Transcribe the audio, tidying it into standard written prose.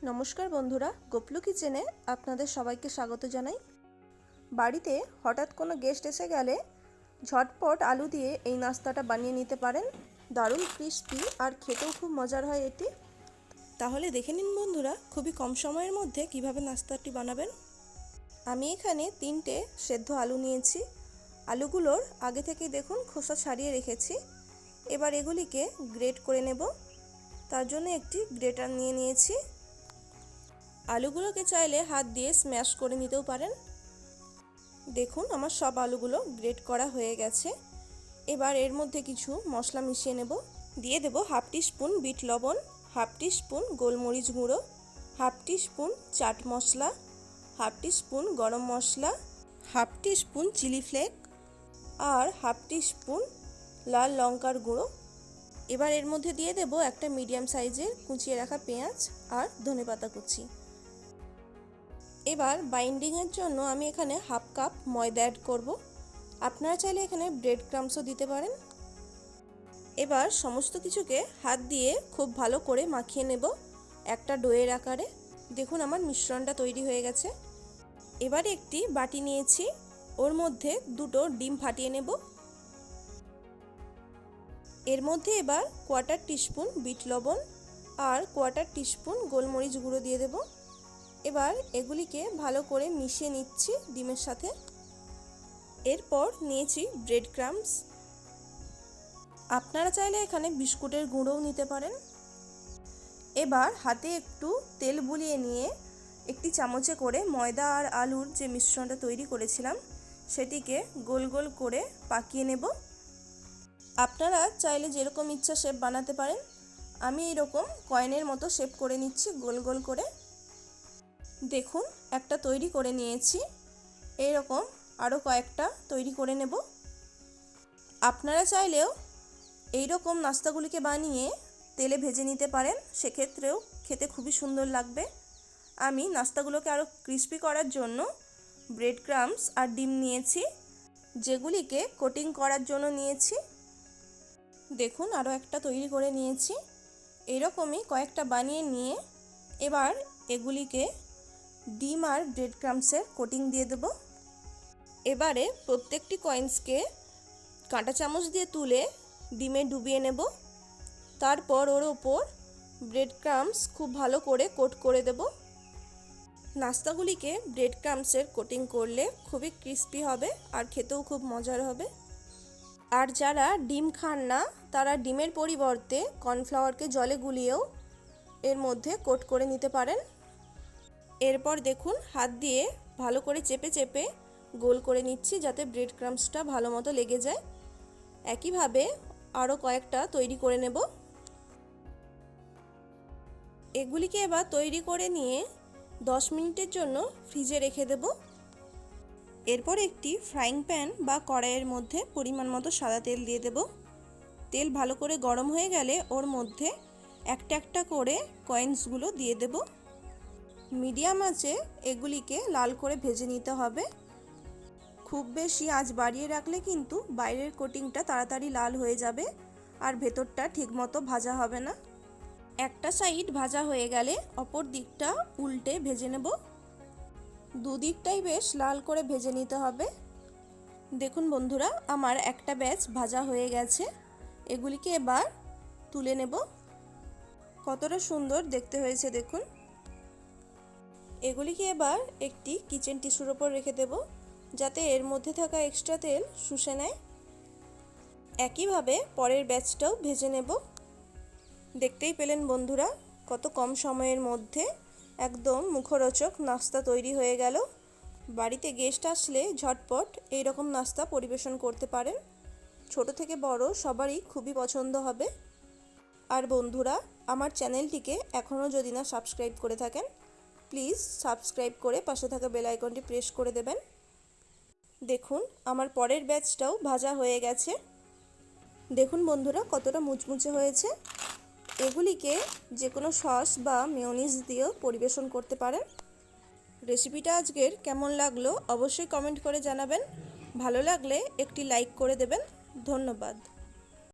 নমস্কার বন্ধুরা, গোপলু কিচেনে আপনাদের সবাইকে স্বাগত জানাই। বাড়িতে হঠাৎ কোনো গেস্ট এসে গেলে ঝটপট আলু দিয়ে এই নাস্তাটা বানিয়ে নিতে পারেন। দারুণ ক্রিস্পি আর খেতেও খুব মজার হয় এটি। তাহলে দেখে নিন বন্ধুরা, খুবই কম সময়ের মধ্যে কিভাবে নাস্তাটি বানাবেন। আমি এখানে 3টে সেদ্ধ আলু নিয়েছি। আলুগুলোর আগে থেকেই দেখুন খোসা ছাড়িয়ে রেখেছি। এবার এগুলিকে গ্রেট করে নেব। তার জন্য একটি গ্রেটার নিয়ে নিয়েছি। আলুগুলোকে চাইলে হাত দিয়ে স্ম্যাশ করে নিতেও পারেন। দেখুন আমার সব আলুগুলো গ্রেট করা হয়ে গেছে। এবার এর মধ্যে কিছু মশলা মিশিয়ে নেব। দিয়ে দেব হাফ টিস্পুন বিট লবণ, হাফ টিস্পুন গোলমরিচ গুঁড়ো, half teaspoon chaat masala, half teaspoon গরম মশলা, হাফ টিস্পুন চিলি ফ্লেক আর হাফ টিস্পুন লাল লঙ্কার গুঁড়ো। এবার এর মধ্যে দিয়ে দেব একটা মিডিয়াম সাইজের কুচিয়ে রাখা পেঁয়াজ আর ধনেপাতা কুচি। এবার বাইন্ডিংয়ের জন্য আমি এখানে হাফ কাপ ময়দা অ্যাড করব। আপনারা চাইলে এখানে ব্রেড ক্রাম্বসও দিতে পারেন। এবার সমস্ত কিছুকে হাত দিয়ে খুব ভালো করে মাখিয়ে নেব একটা ডোয়ের আকারে। দেখুন আমার মিশ্রণটা তৈরি হয়ে গেছে। এবার একটি বাটি নিয়েছি, ওর মধ্যে 2টো ডিম ফাটিয়ে নেব। এর মধ্যে এবার কোয়ার্টার টিস্পুন বিট লবণ আর কোয়ার্টার টিস্পুন গোলমরিচ গুঁড়ো দিয়ে দেব। এবার এগুলিকে ভালো করে মিশিয়ে নিচ্ছি ডিমের সাথে। এরপর নিয়েছি ব্রেড ক্রাম্বস। আপনারা চাইলে এখানে বিস্কুটের গুঁড়োও নিতে পারেন। এবার হাতে একটু তেল বুলিয়ে নিয়ে একটি চামচে করে ময়দা আর আলুর যে মিশ্রণটা তৈরি করেছিলাম সেটিকে গোল গোল করে পাকিয়ে নেব। আপনারা চাইলে যেরকম ইচ্ছা শেপ বানাতে পারেন। আমি এরকম কয়েনের মতো শেপ করে নিচ্ছি গোল গোল করে। দেখুন একটা তৈরি করে নিয়েছি। এইরকম আরও কয়েকটা তৈরি করে নেব। আপনারা চাইলেও এইরকম নাস্তাগুলিকে বানিয়ে তেলে ভেজে নিতে পারেন, সেক্ষেত্রেও খেতে খুবই সুন্দর লাগবে। আমি নাস্তাগুলোকে আরও ক্রিস্পি করার জন্য ব্রেড ক্রাম্বস আর ডিম নিয়েছি, যেগুলিকে কোটিং করার জন্য নিয়েছি। দেখুন আরও একটা তৈরি করে নিয়েছি। এইরকমই কয়েকটা বানিয়ে নিয়ে এবার এগুলিকে ডিম আর ব্রেড ক্রাম্বসের কোটিং দিয়ে দেব। এবারে প্রত্যেকটি কয়েন্সকে কাঁটা চামচ দিয়ে তুলে ডিমে ডুবিয়ে নেব। তারপর ওর ওপর ব্রেড ক্রাম্বস খুব ভালো করে কোট করে দেব। নাস্তাগুলিকে ব্রেড ক্রাম্বসের কোটিং করলে খুবই ক্রিস্পি হবে আর খেতেও খুব মজার হবে। আর যারা ডিম খান না তারা ডিমের পরিবর্তে কর্নফ্লাওয়ারকে জলে গুলিয়েও এর মধ্যে কোট করে নিতে পারেন। এরপর দেখুন হাত দিয়ে ভালো করে চেপে চেপে গোল করে নিচ্ছি যাতে ব্রেড ক্রাম্বসটা ভালো মতো লেগে যায়। একইভাবে আরও কয়েকটা তৈরি করে নেব। এগুলিকে এবার তৈরি করে নিয়ে 10 মিনিটের জন্য ফ্রিজে রেখে দেব। এরপর একটি ফ্রাইং প্যান বা কড়াইয়ের মধ্যে পরিমাণ মতো সাদা তেল দিয়ে দেব। তেল ভালো করে গরম হয়ে গেলে ওর মধ্যে একটা একটা করে কয়েন্সগুলো দিয়ে দেব। মিডিয়াম আঁচে এগুলিকে লাল করে ভেজে নিতে হবে। খুব বেশি আঁচ বাড়িয়ে রাখলে কিন্তু বাইরের কোটিংটা তাড়াতাড়ি লাল হয়ে যাবে আর ভেতরটা ঠিকমতো ভাজা হবে না। একটা সাইড ভাজা হয়ে গেলে অপর দিকটা উল্টে ভেজে নেব। দুদিকটাই বেশ লাল করে ভেজে নিতে হবে। দেখুন বন্ধুরা আমার একটা ব্যাচ ভাজা হয়ে গেছে। এগুলিকে এবার তুলে নেব। কতটা সুন্দর দেখতে হয়েছে দেখুন। এগুলিকে এবার একটি কিচেন টিস্যুর ওপর রেখে দেব যাতে এর মধ্যে থাকা এক্সট্রা তেল শুষে নেয়। একইভাবে পরের ব্যাচটাও ভেজে নেব। দেখতেই পেলেন বন্ধুরা কত কম সময়ের মধ্যে একদম মুখরোচক নাস্তা তৈরি হয়ে গেল। বাড়িতে গেস্ট আসলে ঝটপট এই রকম নাস্তা পরিবেশন করতে পারেন। ছোট থেকে বড় সবারই খুবই পছন্দ হবে। আর বন্ধুরা আমার চ্যানেলটিকে এখনও যদি না সাবস্ক্রাইব করে থাকেন প্লিজ সাবস্ক্রাইব করে পাশে থাকা বেল আইকনটি প্রেস করে দেবেন। দেখুন আমার পরের ব্যাচটাও ভাজা হয়ে গেছে। দেখুন বন্ধুরা কতটা মুচমুচে হয়েছে। এগুলিকে যে কোনো সস বা মেয়োনিজ দিয়েও পরিবেশন করতে পারেন। রেসিপিটা আজকের কেমন লাগলো অবশ্যই কমেন্ট করে জানাবেন। ভালো লাগলে একটি লাইক করে দেবেন। ধন্যবাদ।